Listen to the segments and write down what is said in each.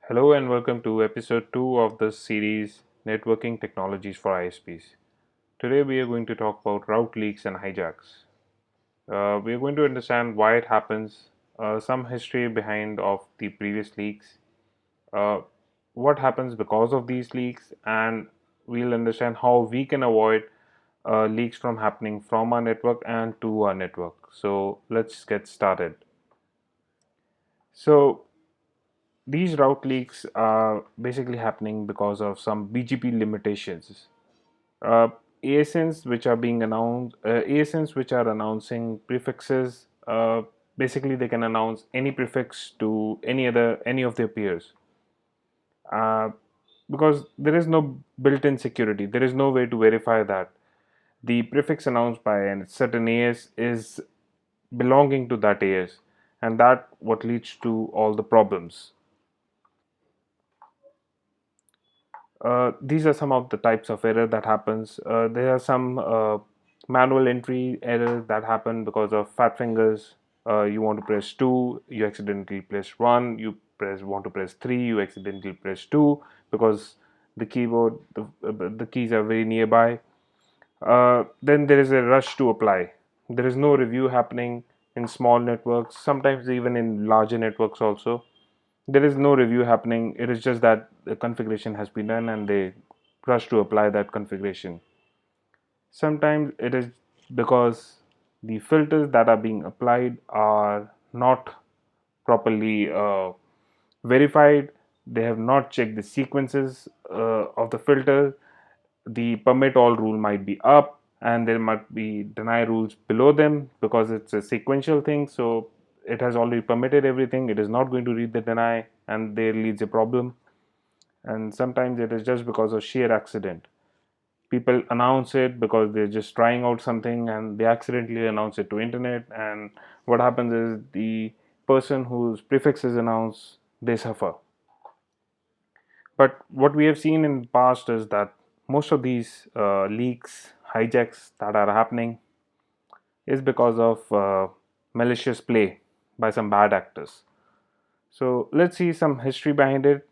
Hello and welcome to episode 2 of the series Networking Technologies for ISPs. Today we are going to talk about route leaks and hijacks. We are going to understand why it happens, some history behind of the previous leaks, uh, what happens because of these leaks, and we'll understand how we can avoid leaks from happening from our network and to our network. So let's get started. So these route leaks are basically happening because of some BGP limitations. Uh, ASNs which are being announced, ASNs which are announcing prefixes, basically they can announce any prefix to any of their peers. Uh, because there is no built-in security, there is no way to verify that the prefix announced by a certain AS is belonging to that AS, and that what leads to all the problems. These are some of the types of error that happens. There are some manual entry errors that happen because of fat fingers. You want to press 2, you accidentally press 1. You want to press 3, you accidentally press 2 because the keys are very nearby. Then there is a rush to apply. There is no review happening in small networks, sometimes even in larger networks also. There is no review happening. It is just that the configuration has been done and they rush to apply that configuration. Sometimes it is because the filters that are being applied are not properly verified. They have not checked the sequences of the filter. The permit all rule might be up and there might be deny rules below them because it's a sequential thing. So it has already permitted everything. It is not going to read the deny, and there leads a problem. And sometimes it is just because of sheer accident. People announce it because they're just trying out something and they accidentally announce it to internet, and what happens is the person whose prefix is announced, they suffer. But what we have seen in the past is that most of these leaks, hijacks that are happening is because of malicious play by some bad actors. So let's see some history behind it.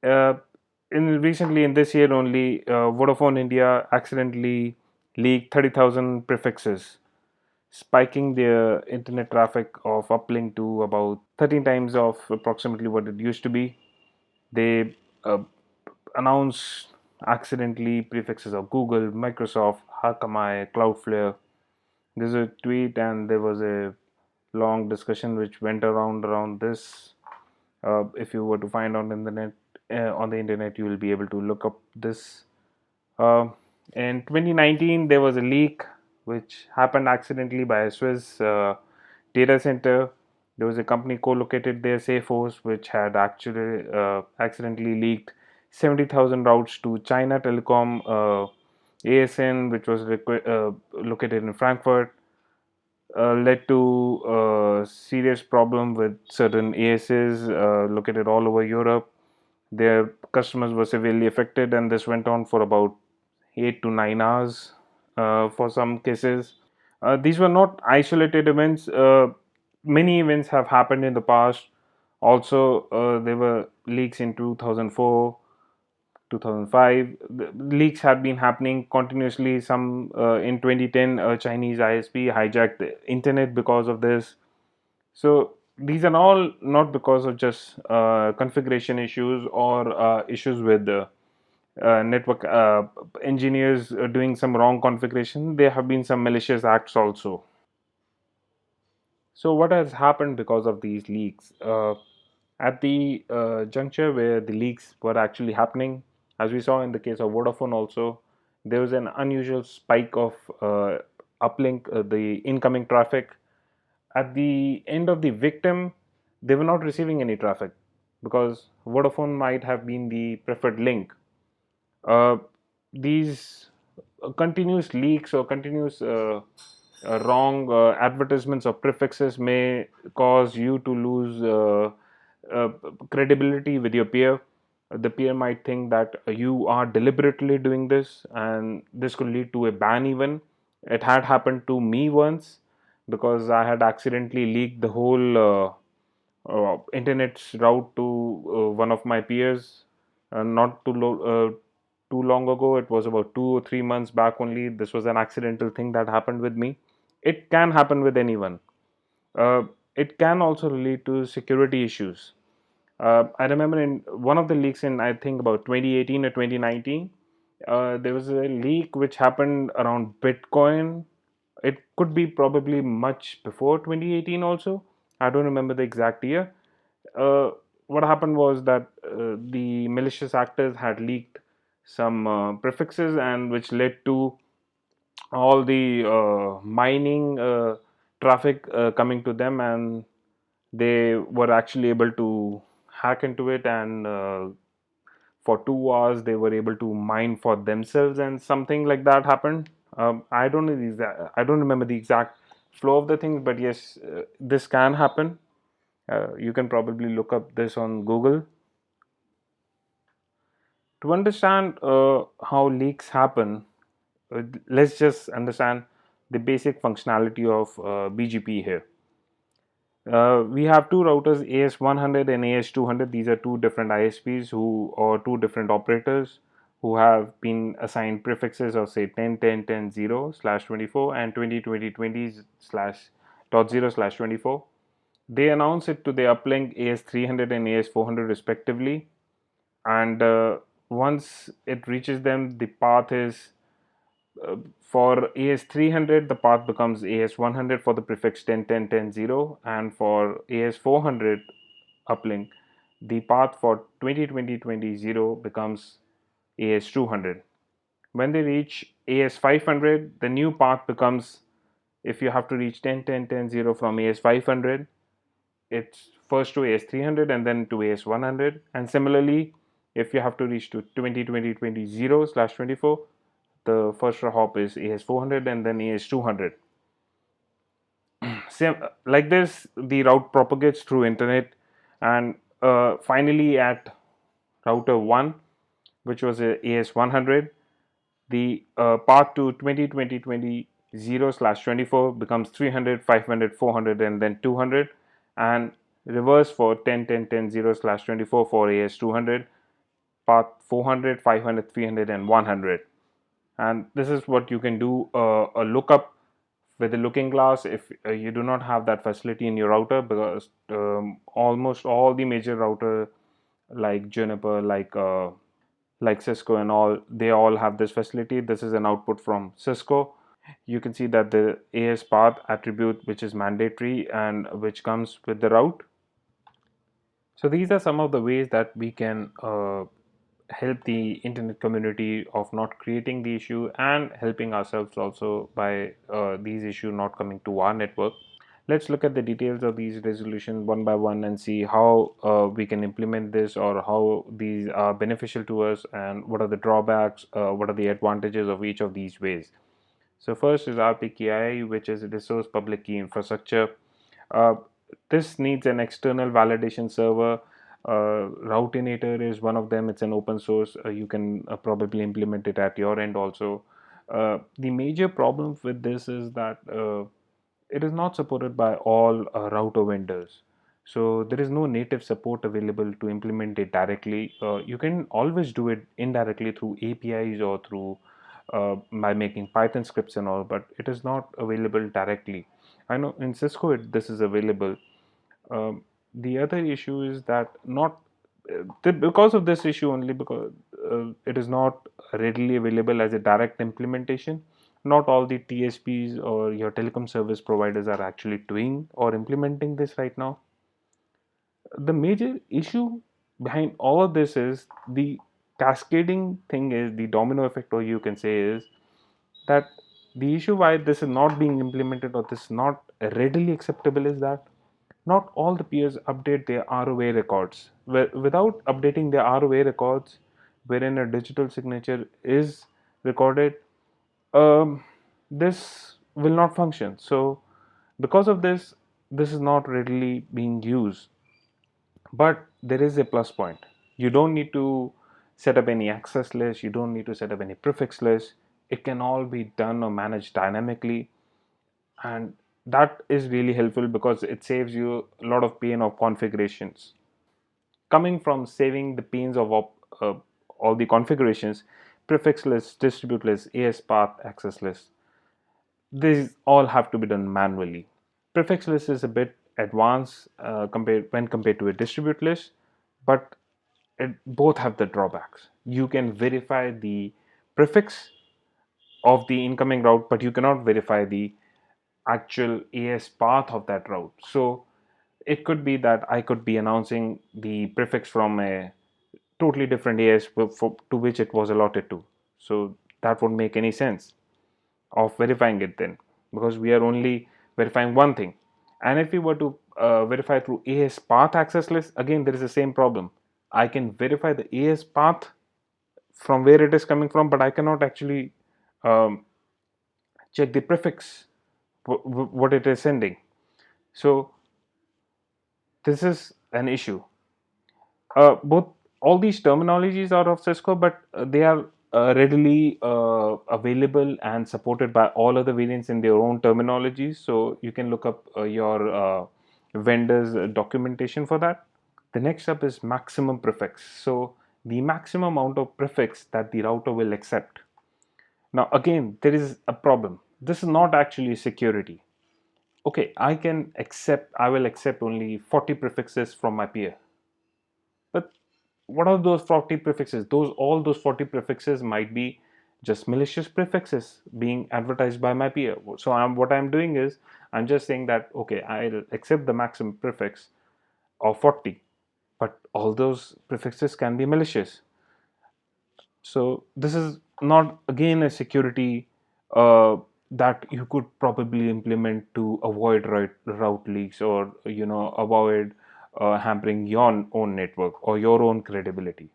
Uh, Recently in this year only, Vodafone India accidentally leaked 30,000 prefixes, spiking their internet traffic of uplink to about 13 times of approximately what it used to be. They announced accidentally prefixes of Google, Microsoft, Akamai, Cloudflare. There's a tweet and there was a long discussion which went around this. If you were to find on the internet, you will be able to look up this. Uh, in 2019, there was a leak which happened accidentally by a Swiss data center. There was a company co-located there, Safehost, which had actually accidentally leaked 70,000 routes to China Telecom ASN, which was located in Frankfurt. Led to a serious problem with certain ASs located all over Europe. Their customers were severely affected, and this went on for about 8 to 9 hours for some cases. These were not isolated events. Many events have happened in the past. Also, there were leaks in 2004, 2005. The leaks had been happening continuously. Some in 2010, a Chinese ISP hijacked the internet because of this. So these are all not because of just configuration issues or issues with network engineers doing some wrong configuration. There have been some malicious acts also. So what has happened because of these leaks? At the juncture where the leaks were actually happening, as we saw in the case of Vodafone also, there was an unusual spike of uplink, the incoming traffic. At the end of the victim, they were not receiving any traffic because Vodafone might have been the preferred link. Uh, these continuous leaks or continuous wrong advertisements of prefixes may cause you to lose uh, credibility with your peer. The peer might think that you are deliberately doing this, and this could lead to a ban even. It had happened to me once because I had accidentally leaked the whole internet's route to one of my peers not too long ago. It was about 2 or 3 months back only. This was an accidental thing that happened with me. It can happen with anyone. Uh, it can also relate to security issues. I remember in one of the leaks in, I think, about 2018 or 2019, there was a leak which happened around Bitcoin. It could be probably much before 2018 also. I don't remember the exact year. Uh, what happened was that the malicious actors had leaked some prefixes, and which led to all the mining traffic coming to them, and they were actually able to hack into it, and for 2 hours they were able to mine for themselves, and something like that happened. I don't know the I don't remember the exact flow of the things, but yes, this can happen. You can probably look up this on Google. To understand how leaks happen, let's just understand the basic functionality of BGP here. We have two routers, AS-100 and AS-200. These are two different ISPs or two different operators who have been assigned prefixes of say 10.10.10.0/24 and 20.20.20 slash .0/24. They announce it to the uplink AS-300 and AS-400 respectively, and once it reaches them, the path is for AS300, the path becomes AS100 for the prefix 10.10.10.0, and for AS400 uplink, the path for 20.20.20.0 becomes AS200. When they reach AS500, the new path becomes, if you have to reach 10.10.10.0 from AS500, it's first to AS300 and then to AS100. And similarly, if you have to reach to 20.20.20.0/24, the first hop is AS400 and then AS200. Same like this, the route propagates through internet, and finally at router 1, which was a AS100, the path to 20.20.20.0/24 becomes 300, 500, 400, and then 200, and reverse for 10.10.10.0/24 for AS200, path 400, 500, 300, and 100. And this is what you can do a lookup with a looking glass if you do not have that facility in your router, because almost all the major router like Juniper, like Cisco and all, they all have this facility. This is an output from Cisco. You can see that the AS-PATH attribute, which is mandatory and which comes with the route. So these are some of the ways that we can help the internet community of not creating the issue, and helping ourselves also by these issues not coming to our network. Let's look at the details of these resolutions one by one and see how we can implement this, or how these are beneficial to us, and what are the drawbacks, what are the advantages of each of these ways. So first is RPKI, which is a resource public key infrastructure. Uh, this needs an external validation server. Routinator is one of them. It's an open source. You can probably implement it at your end also. The major problem with this is that it is not supported by all router vendors. So there is no native support available to implement it directly. You can always do it indirectly through APIs or through by making Python scripts and all, but it is not available directly. I know in Cisco this is available. The other issue is that not because of this issue only, because it is not readily available as a direct implementation. Not all the TSPs or your telecom service providers are actually doing or implementing this right now. The major issue behind all of this is the cascading thing, is the domino effect, or you can say is that the issue why this is not being implemented, or this is not readily acceptable, is that not all the peers update their ROA records. Without updating their ROA records, wherein a digital signature is recorded, this will not function. So because of this, this is not readily being used. But there is a plus point. You don't need to set up any access list, you don't need to set up any prefix list. It can all be done or managed dynamically, and that is really helpful because it saves you a lot of pain of configurations. coming from saving the pains of all the configurations, prefix list, distribute list, AS-PATH, access list, these all have to be done manually. Prefix list is a bit advanced when compared to a distribute list, but both have the drawbacks. You can verify the prefix of the incoming route, but you cannot verify the actual AS path of that route. So it could be that I could be announcing the prefix from a totally different AS to which it was allotted to. So that won't make any sense of verifying it then, because we are only verifying one thing. And if we were to verify through AS path access list, again there is the same problem. I can verify the AS path from where it is coming from, but I cannot actually um, check the prefix what it is sending. So this is an issue. Both all these terminologies are of Cisco, but they are readily available and supported by all other variants in their own terminologies. So you can look up your vendor's documentation for that. The next up is maximum prefix. So the maximum amount of prefix that the router will accept. Now again, there is a problem. This is not actually security. Okay, I will accept only 40 prefixes from my peer. But what are those 40 prefixes? All those 40 prefixes might be just malicious prefixes being advertised by my peer. So what I'm doing is I'm just saying that okay, I'll accept the maximum prefix of 40, but all those prefixes can be malicious. So this is not again a security that you could probably implement to avoid route leaks, or avoid hampering your own network or your own credibility.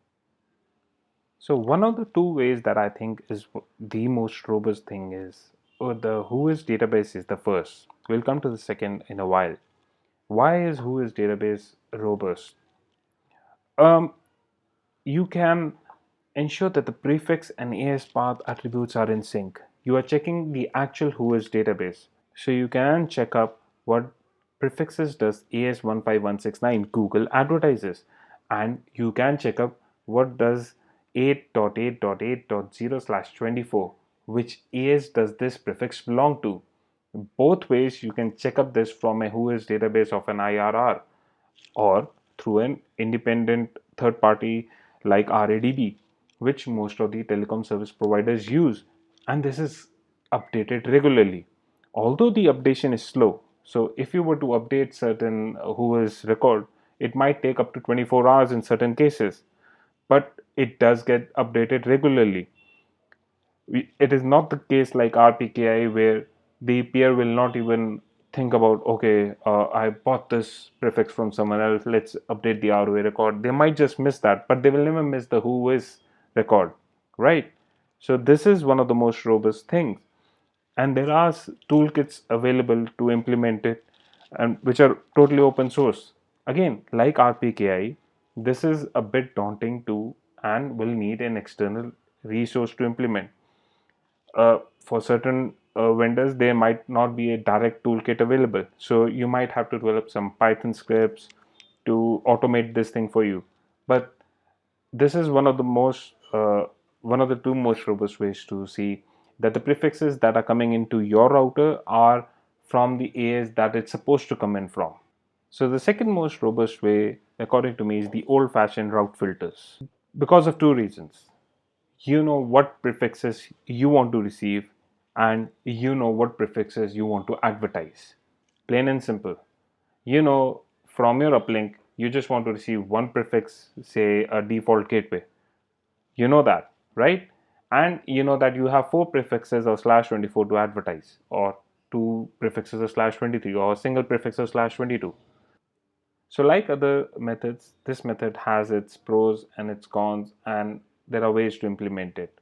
So one of the two ways that I think is the most robust thing is the Whois database is the first. We'll come to the second in a while. Why is Whois database robust? Um, you can ensure that the prefix and AS path attributes are in sync. You are checking the actual Whois database. So you can check up what prefixes does AS15169 Google advertises, and you can check up what does 8.8.8.0/24, which AS does this prefix belong to. Both ways you can check up this from a Whois database of an IRR, or through an independent third party like RADB, which most of the telecom service providers use, and this is updated regularly. Although the updation is slow, so if you were to update certain Whois record, it might take up to 24 hours in certain cases, but it does get updated regularly. It is not the case like RPKI where the peer will not even think about, okay, I bought this prefix from someone else, let's update the ROA record. They might just miss that, but they will never miss the Whois record, right? So this is one of the most robust things, and there are toolkits available to implement it, and which are totally open source. Again, like RPKI, this is a bit daunting too and will need an external resource to implement. For certain vendors, there might not be a direct toolkit available. So you might have to develop some Python scripts to automate this thing for you. But this is one of the two most robust ways to see that the prefixes that are coming into your router are from the AS that it's supposed to come in from. So the second most robust way, according to me, is the old-fashioned route filters. Because of two reasons. You know what prefixes you want to receive, and you know what prefixes you want to advertise. Plain and simple. You know, from your uplink, you just want to receive one prefix, say a default gateway. You know that, right? And you know that you have four prefixes of /24 to advertise, or two prefixes of /23, or a single prefix of /22. So like other methods, this method has its pros and its cons, and there are ways to implement it.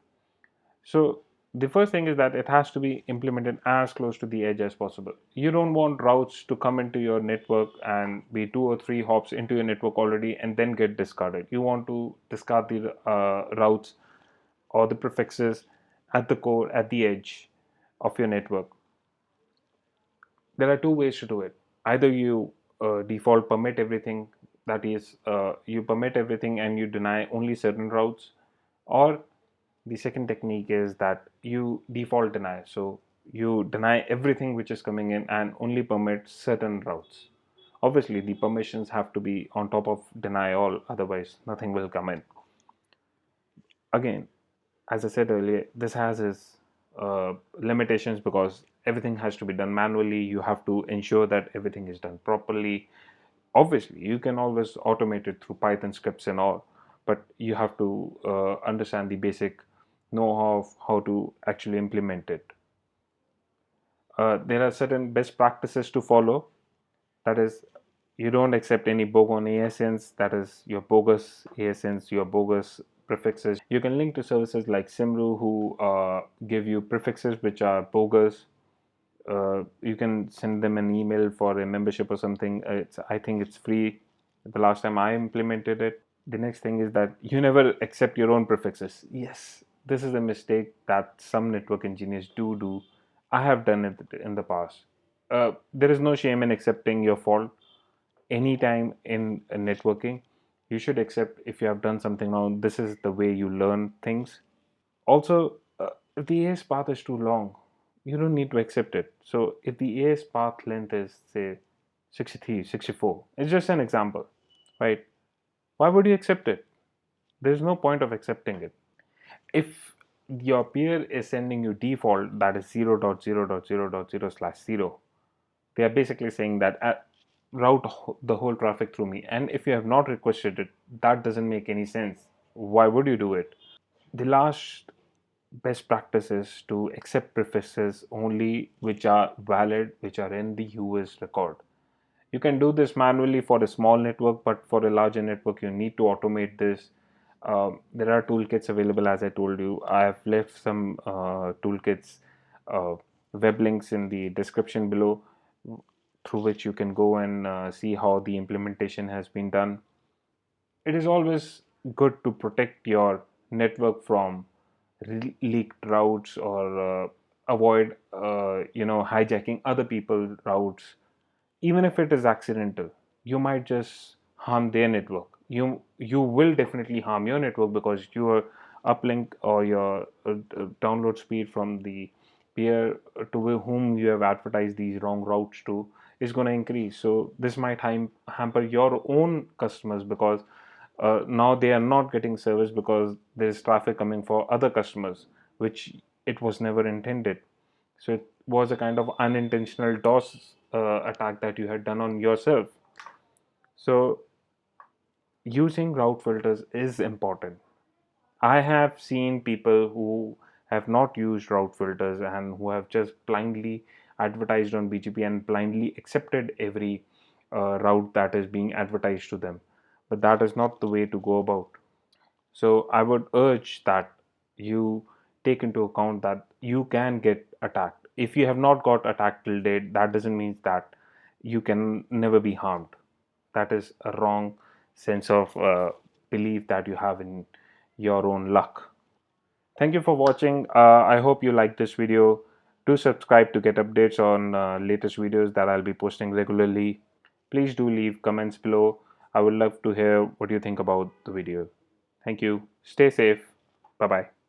So the first thing is that it has to be implemented as close to the edge as possible. You don't want routes to come into your network and be 2 or 3 hops into your network already and then get discarded. You want to discard the routes or the prefixes at the core, at the edge of your network. There are two ways to do it. Either you default permit everything that is, you permit everything and you deny only certain routes, or the second technique is that you default deny. So you deny everything which is coming in and only permit certain routes. Obviously the permissions have to be on top of deny all, otherwise nothing will come in. Again, as I said earlier, this has its limitations because everything has to be done manually. You have to ensure that everything is done properly. Obviously you can always automate it through Python scripts and all, but you have to understand the basic know-how of how to actually implement it. There are certain best practices to follow. That is, you don't accept any bogon ASNs, that is your bogus ASNs, your bogus prefixes. You can link to services like Simru who give you prefixes which are bogus. You can send them an email for a membership or something. I think it's free. The last time I implemented it. The next thing is that you never accept your own prefixes. Yes, this is a mistake that some network engineers do. I have done it in the past. There is no shame in accepting your fault. Anytime in networking, you should accept if you have done something wrong. This is the way you learn things. Also, if the AS path is too long, you don't need to accept it. So if the AS path length is say 63, 64, it's just an example, right? Why would you accept it? There's no point of accepting it. If your peer is sending you default that is 0.0.0.0/0, they are basically saying that route the whole traffic through me. And if you have not requested it, that doesn't make any sense. Why would you do it? The last best practice is to accept prefixes only which are valid, which are in the Whois record. You can do this manually for a small network, but for a larger network, you need to automate this. There are toolkits available, as I told you. I have left some toolkits, web links in the description below, through which you can go and see how the implementation has been done. It is always good to protect your network from leaked routes or avoid, hijacking other people's routes. Even if it is accidental, you might just harm their network. You will definitely harm your network because your uplink or your download speed from the peer to whom you have advertised these wrong routes to is going to increase. So this might hamper your own customers because now they are not getting service because there is traffic coming for other customers, which it was never intended. So it was a kind of unintentional DOS attack that you had done on yourself. So using route filters is important. I have seen people who have not used route filters and who have just blindly advertised on BGP and blindly accepted every route that is being advertised to them. But that is not the way to go about. So I would urge that you take into account that you can get attacked. If you have not got attacked till date, that doesn't mean that you can never be harmed. That is a wrong sense of belief that you have in your own luck. Thank you for watching. I hope you liked this video. Do subscribe to get updates on latest videos that I'll be posting regularly. Please do leave comments below. I would love to hear what you think about the video. Thank you. Stay safe. Bye bye.